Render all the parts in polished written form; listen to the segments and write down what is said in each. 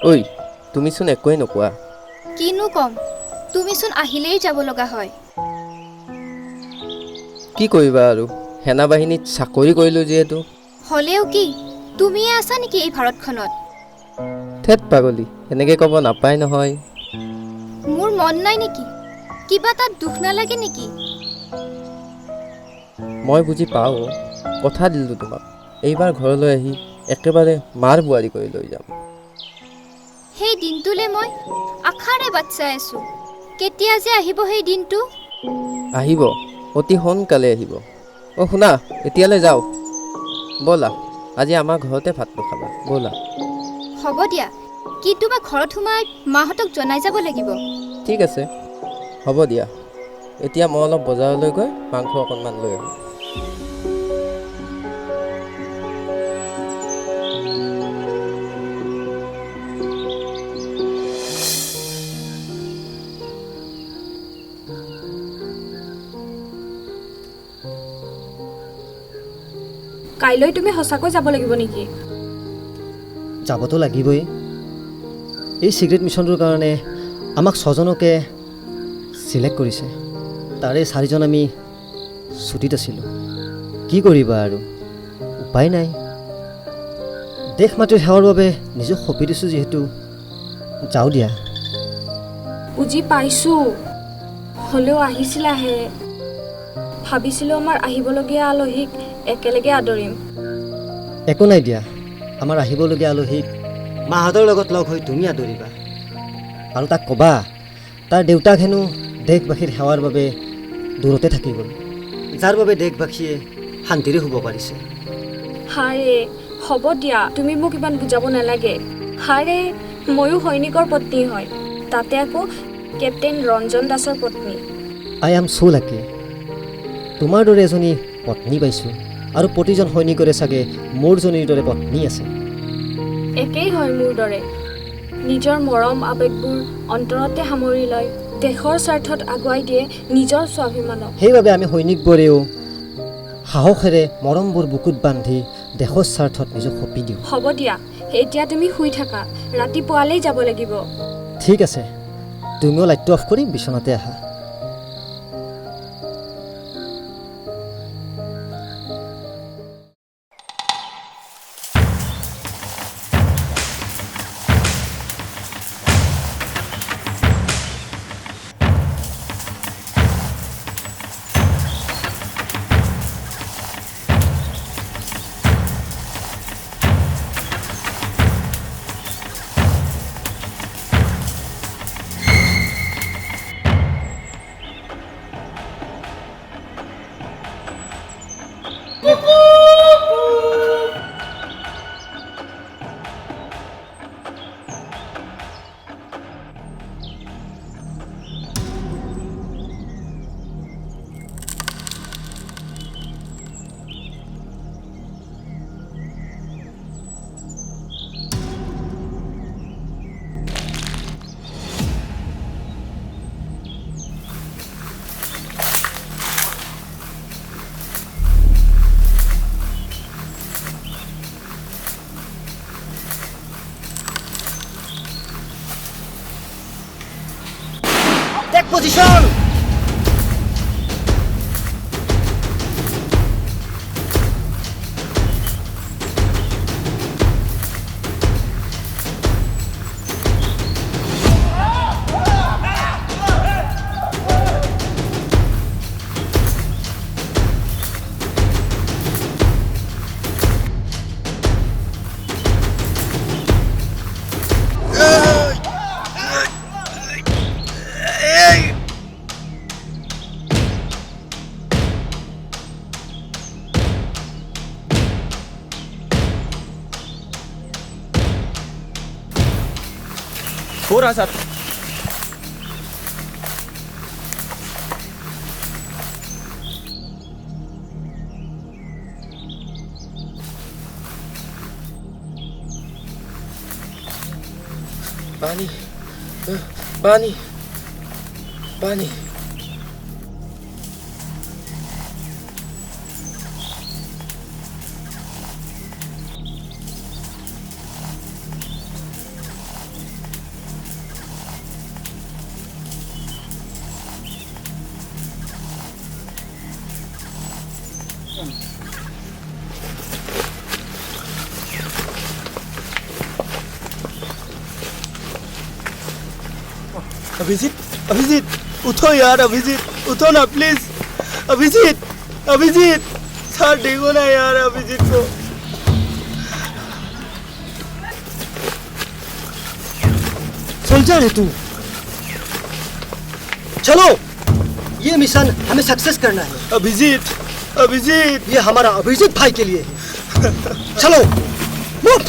ঐ তুমিচোন একোৱেই নকোৱা কিনো কম তুমিচোন আহিলেই যাব লগা হয় কি কৰিবা আৰু সেনা বাহিনীত চাকৰি কৰিলো যেহেতু হলেও কি তুমিয়ে আছা নেকি এই ভাৰতখনত থেত পাগলি এনেকে ক'ব নাপায় নহয় মোৰ মন নাই নেকি কিবা তাত দুখ নালাগে নেকি মই বুজি পাওঁ কথা দিলোঁ তোমাক এইবাৰ ঘৰলৈ আহি একেবাৰে মাৰ বোৱাৰী কৰি লৈ যাম সেই দিনটোলৈ মই আশাৰে বাট চাই আছো কেতিয়া যে আহিব সেই দিনটো আহিব অতি সোনকালে আহিব শুনা এতিয়ালৈ যাওঁ ব'লা আজি আমাৰ ঘৰতে ভাতটো খাবা ব'লা হ'ব দিয়া কিন্তু মই ঘৰত সোমাই মাহঁতক জনাই যাব লাগিব ঠিক আছে হ'ব দিয়া এতিয়া মই অলপ বজাৰলৈ গৈ মাংস অকণমান লৈ আহোঁ কাইলৈ তুমি সঁচাকৈ যাব লাগিব নেকি যাবতো লাগিবই এই চিক্ৰেট মিছনটোৰ কাৰণে আমাক 6জনকে চিলেক্ট কৰিছে তাৰে 4জন আমি ছুটিত আছিলোঁ কি কৰিবা আৰু উপায় নাই দেশ মাতৃৰ সেৱাৰ বাবে নিজক সঁপি দিছোঁ যিহেতু যাওঁ দিয়া বুজি পাইছোঁ হ'লেও আহিছিলাহে ভাবিছিলোঁ আমাৰ আহিবলগীয়া আলহীক একেলগে আদৰিম একো নাই দিয়া আমাৰ আহিবলগীয়া আলহীক মাহঁতৰ লগত লগ হৈ তুমি আদৰিবা আৰু তাক ক'বা তাৰ দেউতাক হেনো দেশবাসীৰ সেৱাৰ বাবে দূৰতে থাকি গ'ল যাৰ বাবে দেশবাসীয়ে শান্তিৰে শুব পাৰিছে হাৰে হ'ব দিয়া তুমি মোক ইমান বুজাব নালাগে হাৰে ময়ো সৈনিকৰ পত্নী হয় তাতে আকৌ কেপ্টেইন ৰঞ্জন দাসৰ পত্নী আই এম ছ' লাকি তোমাৰ দৰে এজনী পত্নী পাইছোঁ আৰু প্ৰতিজন সৈনিকৰে চাগে মোৰজনীৰ দৰে পত্নী আছে একেই হয় মোৰ দৰে নিজৰ মৰম আৱেগবোৰ অন্তৰতে সামৰি লয় দেশৰ স্বাৰ্থত আগুৱাই দিয়ে নিজৰ স্বাভিমানক সেইবাবে আমি সৈনিকবোৰেও সাহসেৰে মৰমবোৰ বুকুত বান্ধি দেশৰ স্বাৰ্থত নিজক সঁপি দিওঁ হ'ব দিয়া এতিয়া তুমি শুই থাকা ৰাতিপুৱালেই যাব লাগিব ঠিক আছে তুমিও লাইটটো অফ কৰি বিচনাতে আহা Take position! थोड़ा सा पानी पानी पानी अभिजीत अभिजीत उठो यार अभिजीत उठो ना प्लीज अभिजीत अभिजीत सर देखो ना यार अभिजीत को चल जा रे तू चलो ये मिशन हमें सक्सेस करना है अभिजीत अभिजीत ये हमारा अभिजीत भाई के लिए है चलो मूव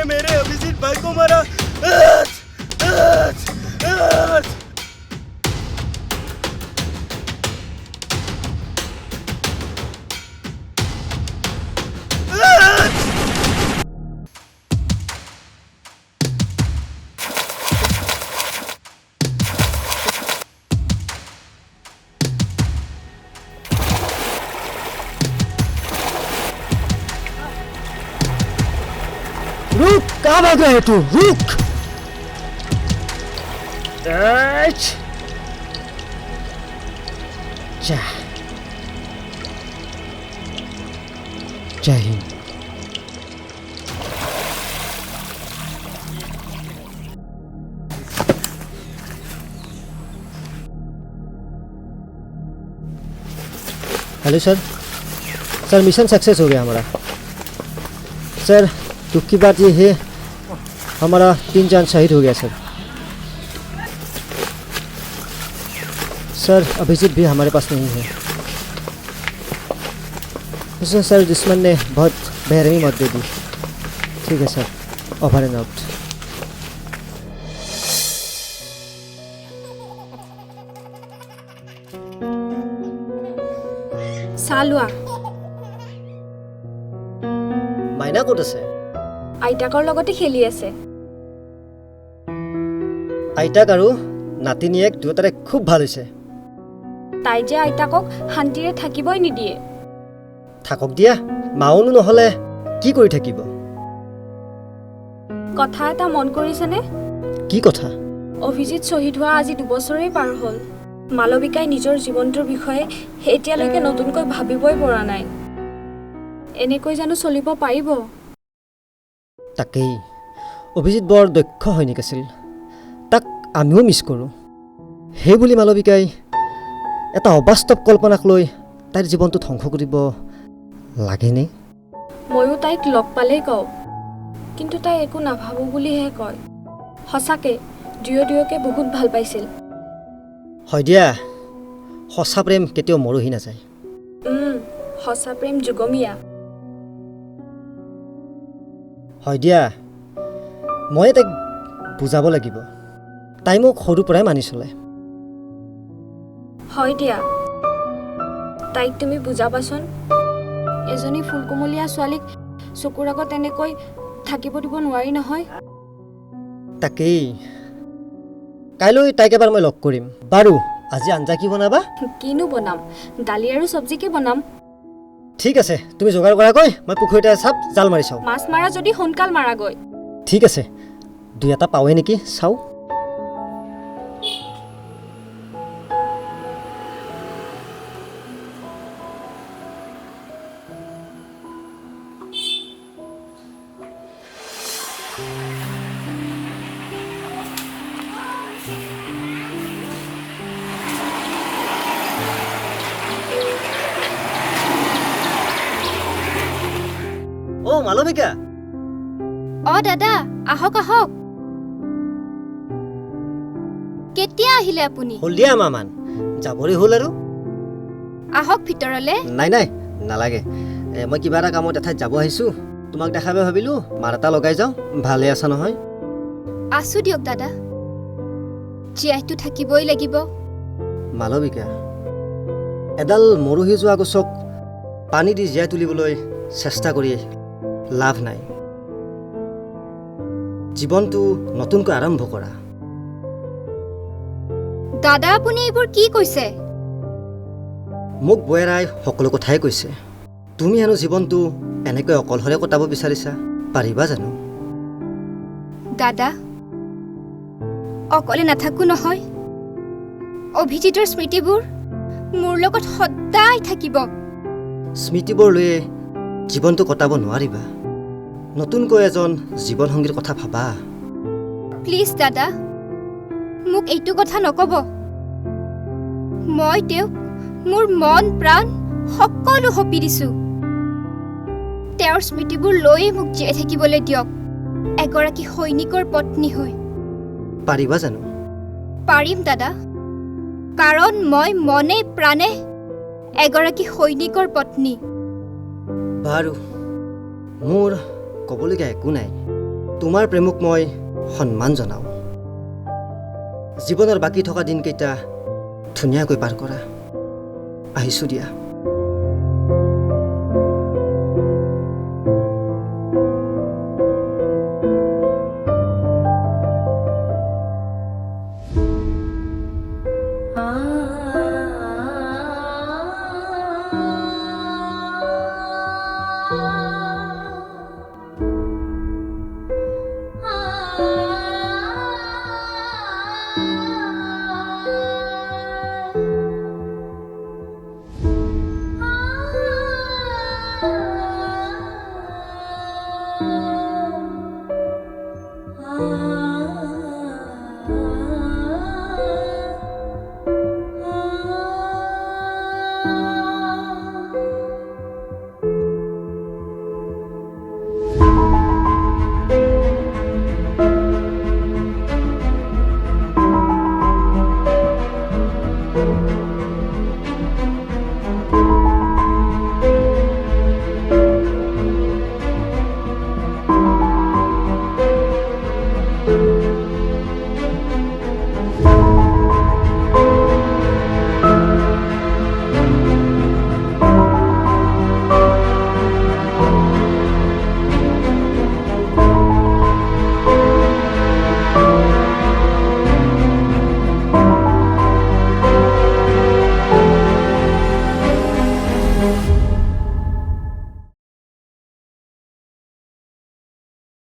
मेरे अभिजीत भाई को मारा रुक कहाँ भाग रहे तू रुक जय Hind hello sir sir mission success हो गया हमारा सर दुख की बात ये है हमारा 3 जान शहीद हो गया सर अभिजीत भी हमारे पास नहीं है सर दुश्मन ने बहुत बेरहमी मौत दे दी ठीक है सर ओवर एंड आउट চালোৱা মাইনা ক'ত আছে আইতাকৰ লগতে খেলি আছে আইতাক আৰু নাতিনীয়েক দুটাৰে খুব ভাল হৈছে তাই যে আইতাকক শান্তিৰে থাকিবই নিদিয়ে থাকক দিয়া মাউনো নহলে কি কৰি থাকিব কথা এটা মন কৰিছেনে কি কথা অভিজিত শহীদ হোৱা আজি 2 বছৰেই পাৰ হ'ল মালবিকাই নিজৰ জীৱনটোৰ বিষয়ে এতিয়ালৈকে নতুনকৈ ভাবিবই পৰা নাই এনেকৈ জানো চলিব পাৰিব তাকেই অভিজিত বৰ দক্ষ সৈনিক আছিল তাক আমিও মিছ কৰোঁ সেই বুলি মালবিকাই এটা অবাস্তৱ কল্পনাক লৈ তাইৰ জীৱনটো ধ্বংস কৰিব লাগেনে ময়ো তাইক লগ পালেই কওঁ কিন্তু তাই একো নাভাবোঁ বুলিহে কয় সঁচাকৈ দুয়োকে বহুত ভাল পাইছিল হয় দিয়া সঁচা প্ৰেম কেতিয়াও মৰহি নাযায় সঁচা প্ৰেম যুগমীয়া হয় দিয়া মই তাইক বুজাব লাগিব তাই মোক সৰুৰ পৰাই মানি চলে হয় দিয়া তাইক তুমি বুজাবাচোন এজনী ফুলকুমলীয়া ছোৱালীক চকুৰ আগত এনেকৈ থাকিব দিব নোৱাৰি নহয় তাকেই কাইলৈ তাইক এবাৰ মই লগ কৰিম বাৰু আজি আঞ্জা কি বনাবা কিনো বনাম দালি আৰু চব্জিকে বনাম ঠিক আছে তুমি যোগাৰ কৰাকৈ মই পুখুৰীতে চাপ জাল মাৰি চাওঁ মাছ মাৰা যদি সোনকাল মাৰাগৈ ঠিক আছে দুই এটা পাওঁৱে নেকি চাওঁ ও মালবিকা দাদা আহক আহক কেতিয়া আহিলে আপুনি হল দিয়া মামান যাবৰি হল আৰু আহক ভিতৰলে নাই নাই নালাগে মই কিবা এটা কামত এঠাইত যাব আহিছোঁ তোমাক দেখাবে ভাবিলোঁ মাৰ এটা লগাই যাওঁ ভালে আছা নহয় আছো দিয়ক দাদা জীয়াইটো থাকিবই লাগিব মালবিকা এডাল মৰহি যোৱা গছক পানী দি জীয়াই তুলিবলৈ চেষ্টা কৰি লাভ নাই জীৱনটো নতুনকৈ আৰম্ভ কৰা দাদা আপুনি এইবোৰ কি কৈছে মোক বয়েৰাই সকলো কথাই কৈছে তুমি হেনো জীৱনটো এনেকৈ অকলশৰে কটাব বিচাৰিছা পাৰিবা জানো দাদা অকলে নাথাকো নহয় অভিজিতৰ স্মৃতিবোৰ মোৰ লগত সদায় থাকিব স্মৃতিবোৰ লৈয়ে জীৱনটো কটাব নোৱাৰিবা নতুনকৈ এজন জীৱনসংগীৰ কথা ভাবা প্লিজ দাদা মোক এইটো কথা নকব মই তেওঁক মোৰ মন প্ৰাণ সকলো সঁপি দিছো তেওঁৰ স্মৃতিবোৰ লৈয়ে মোক জীয়াই থাকিবলৈ দিয়ক এগৰাকী সৈনিকৰ পত্নী হৈ পাৰিবা জানো পাৰিম দাদা কাৰণ মই মনে প্ৰাণে এগৰাকী সৈনিকৰ পত্নী বাৰু মোৰ ক'বলগীয়া একো নাই তোমাৰ প্ৰেমক মই সন্মান জনাওঁ জীৱনৰ বাকী থকা দিনকেইটা ধুনীয়াকৈ পাৰ কৰা আহিছোঁ দিয়া Ah